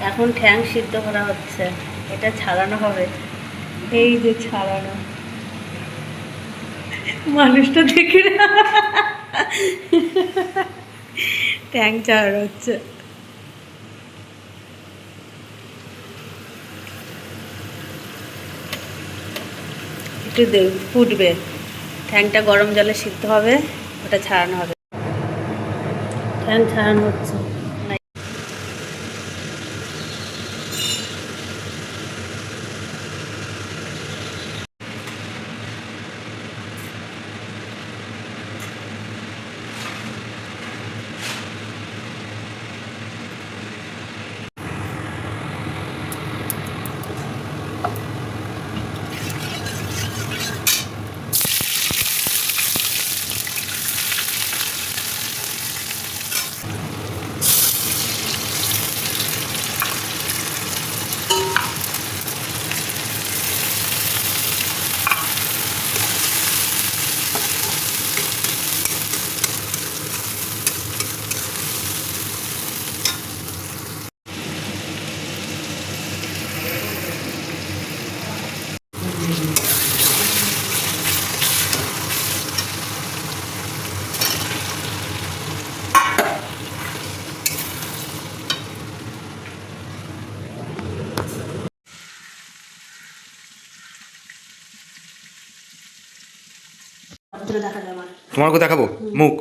এখন ঠ্যাং সিদ্ধ করা হচ্ছে, এটা ছাড়ানো হবে। এই যে ছাড়ানো, মানুষটা দেখে ঠ্যাং ছাড়ানো হচ্ছে। একটু ফুটবে, ঠ্যাংটা গরম জলে সিদ্ধ হবে, ওটা ছাড়ানো হবে। ঠ্যাং ছাড়ানো হচ্ছে। তোমাকে দেখাবো মুখ।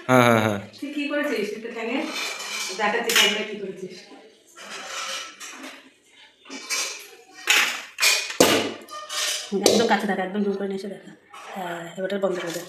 হ্যাঁ হ্যাঁ হ্যাঁ, কি করেছিস দেখাচ্ছি কি করেছিস। একদম কাছে দেখা, একদম দূর করে নিয়ে এসে দেখা। হ্যাঁ, এবারটা বন্ধ করে দেয়।